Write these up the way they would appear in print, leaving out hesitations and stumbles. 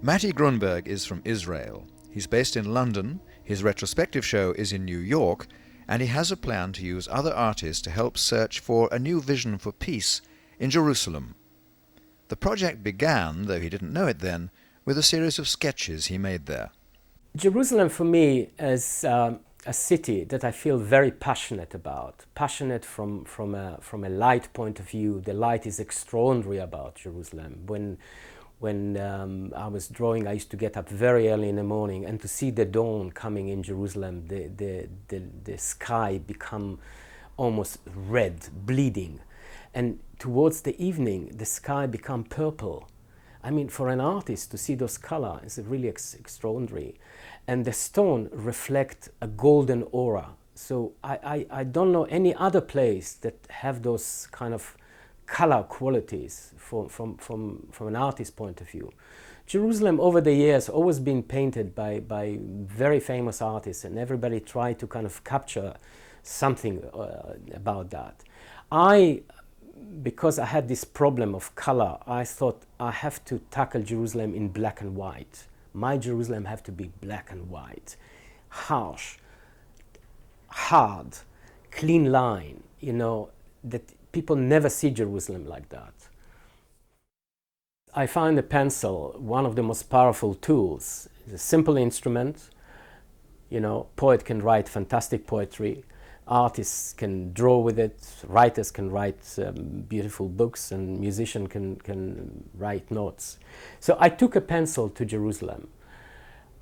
Maty Grunberg is from Israel. He's based in London, his retrospective show is in New York, and he has a plan to use other artists to help search for a new vision for peace in Jerusalem. The project began, though he didn't know it then, with a series of sketches he made there. Jerusalem for me is a city that I feel very passionate about. Passionate from a light point of view. The light is extraordinary about Jerusalem. When I was drawing, I used to get up very early in the morning, and to see the dawn coming in Jerusalem, the sky become almost red, bleeding. And towards the evening, the sky become purple. I mean, for an artist to see those colors is really extraordinary. And the stone reflect a golden aura. So I don't know any other place that have those kind of color qualities from an artist's point of view. Jerusalem over the years always been painted by very famous artists, and everybody tried to kind of capture something about that. Because I had this problem of color, I thought I have to tackle Jerusalem in black and white. My Jerusalem have to be black and white, harsh, hard, clean line, you know, that people never see Jerusalem like that. I find the pencil one of the most powerful tools. It's a simple instrument. You know, poet can write fantastic poetry. Artists can draw with it. Writers can write beautiful books, and musicians can write notes. So I took a pencil to Jerusalem.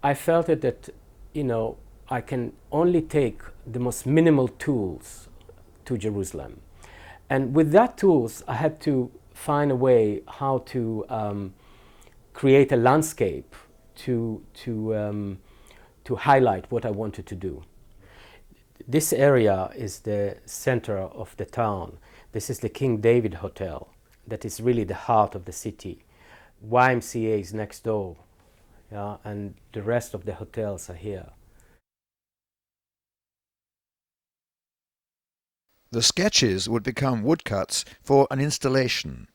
I felt that, you know, I can only take the most minimal tools to Jerusalem. And with that tools, I had to find a way how to create a landscape to highlight what I wanted to do. This area is the center of the town. This is the King David Hotel. That is really the heart of the city. YMCA is next door, yeah, and the rest of the hotels are here. The sketches would become woodcuts for an installation.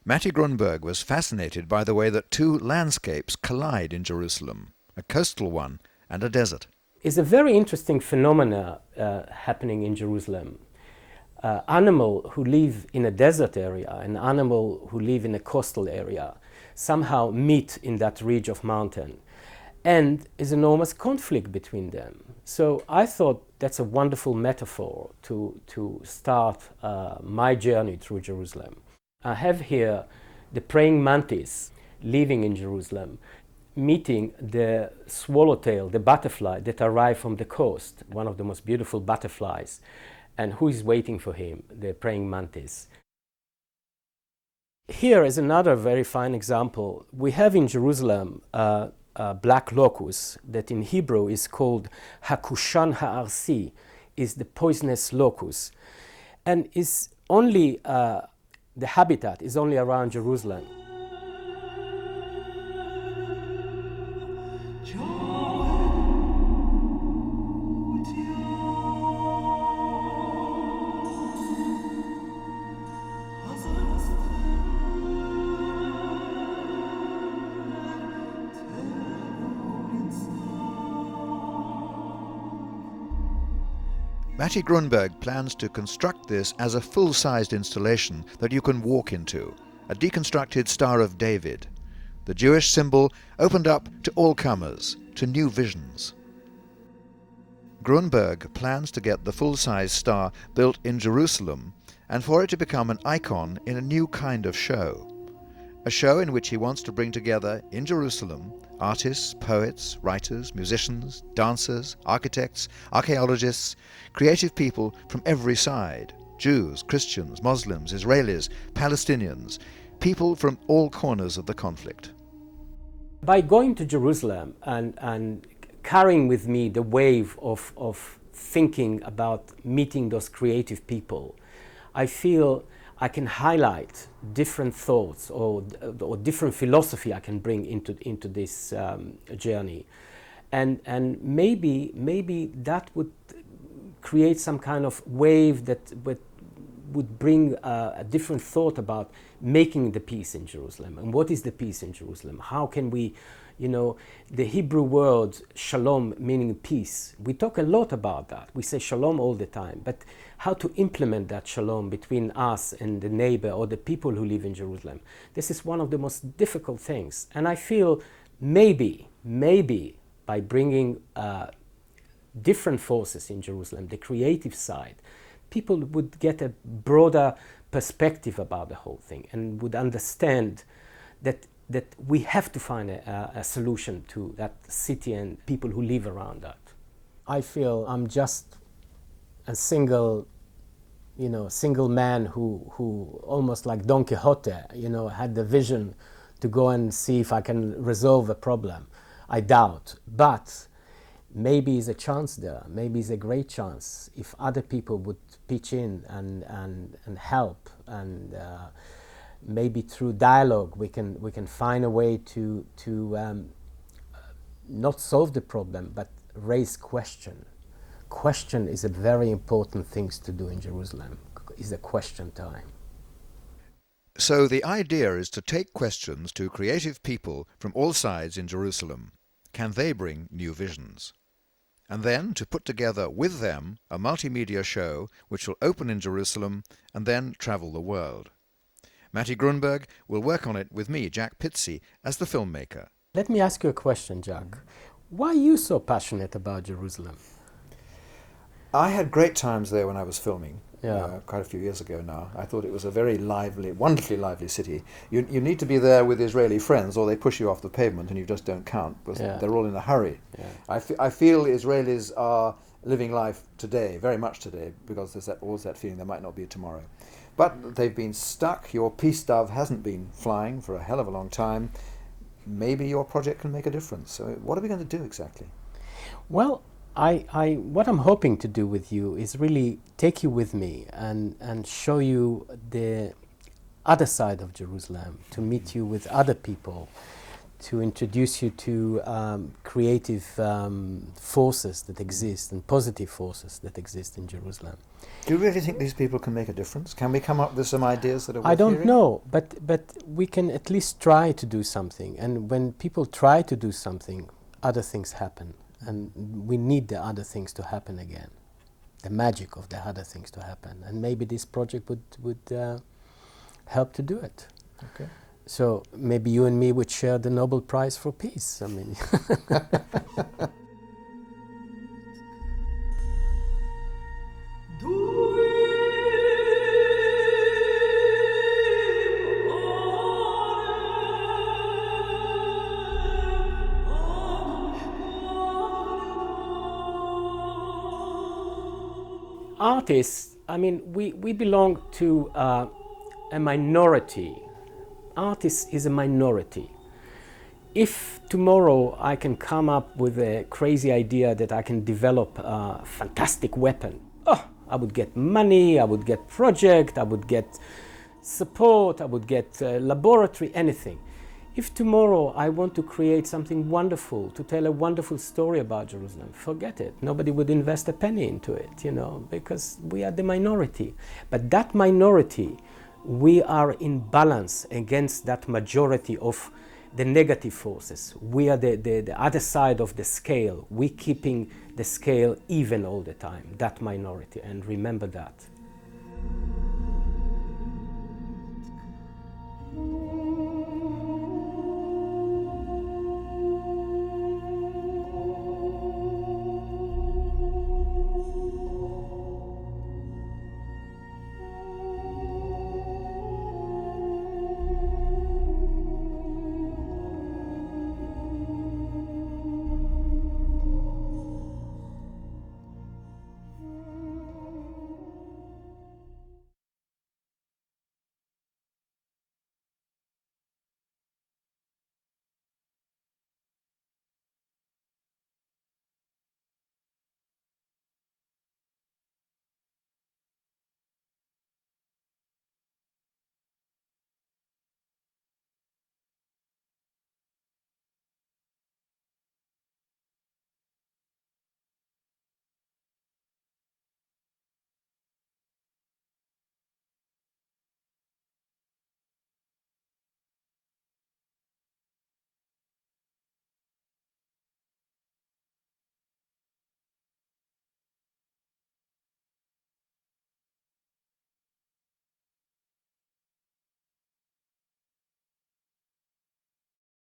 Maty Grunberg was fascinated by the way that two landscapes collide in Jerusalem, a coastal one and a desert. It's a very interesting phenomena happening in Jerusalem. Animals who live in a desert area and animals who live in a coastal area somehow meet in that ridge of mountain, and is enormous conflict between them. So I thought that's a wonderful metaphor to start my journey through Jerusalem. I have here the praying mantis living in Jerusalem, meeting the swallowtail, the butterfly that arrived from the coast, one of the most beautiful butterflies, and who is waiting for him, the praying mantis. Here is another very fine example. We have in Jerusalem a black locust that in Hebrew is called Hakushan Ha'arsi, is the poisonous locust, and is only the habitat is only around Jerusalem. Maty Grunberg plans to construct this as a full-sized installation that you can walk into, a deconstructed Star of David. The Jewish symbol opened up to all comers, to new visions. Grunberg plans to get the full-size star built in Jerusalem and for it to become an icon in a new kind of show. A show in which he wants to bring together, in Jerusalem, artists, poets, writers, musicians, dancers, architects, archaeologists, creative people from every side, Jews, Christians, Muslims, Israelis, Palestinians, people from all corners of the conflict. By going to Jerusalem and carrying with me the wave of thinking about meeting those creative people, I feel I can highlight different thoughts or different philosophy I can bring into this journey, and maybe that would create some kind of wave that would bring a different thought about making the peace in Jerusalem. And what is the peace in Jerusalem? How can we, the Hebrew word shalom, meaning peace, we talk a lot about that. We say shalom all the time, but how to implement that shalom between us and the neighbor or the people who live in Jerusalem, this is one of the most difficult things. And I feel maybe by bringing different forces in Jerusalem, the creative side, people would get a broader perspective about the whole thing and would understand that we have to find a solution to that city and people who live around that. I feel I'm just a single man who almost like Don Quixote, had the vision to go and see if I can resolve a problem. I doubt, but maybe is a chance there. Maybe is a great chance if other people would pitch in and help, and maybe through dialogue we can find a way to not solve the problem but raise question. Question is a very important thing to do in Jerusalem. Is a question time. So the idea is to take questions to creative people from all sides in Jerusalem. Can they bring new visions? And then to put together with them a multimedia show which will open in Jerusalem and then travel the world. Maty Grunberg will work on it with me, Jack Pitsey, as the filmmaker. Let me ask you a question, Jack. Why are you so passionate about Jerusalem? I had great times there when I was filming, quite a few years ago now. I thought it was a very lively, wonderfully lively city. You need to be there with Israeli friends or they push you off the pavement and you just don't count because they're all in a hurry. Yeah. I feel Israelis are living life today, very much today, because there's always that feeling there might not be tomorrow. But they've been stuck. Your peace dove hasn't been flying for a hell of a long time. Maybe your project can make a difference. So what are we going to do exactly? Well, what I'm hoping to do with you is really take you with me and show you the other side of Jerusalem, to meet you with other people, to introduce you to creative forces that exist and positive forces that exist in Jerusalem. Do you really think these people can make a difference? Can we come up with some ideas that are worth I don't hearing? know, but we can at least try to do something. And when people try to do something, other things happen. And we need the other things to happen again, the magic of the other things to happen. And maybe this project would help to do it. Okay. So maybe you and me would share the Nobel Prize for Peace. I mean. Artists, I mean, we belong to a minority. Artists is a minority. If tomorrow I can come up with a crazy idea that I can develop a fantastic weapon, I would get money, I would get project, I would get support, I would get laboratory, anything. If tomorrow I want to create something wonderful, to tell a wonderful story about Jerusalem, forget it. Nobody would invest a penny into it, because we are the minority. But that minority, we are in balance against that majority of the negative forces. We are the other side of the scale. We're keeping the scale even all the time, that minority, and remember that.